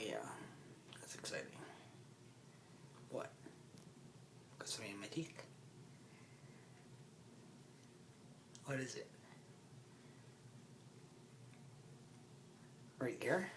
yeah, that's exciting. What? Got something in my teeth? What is it? Right here?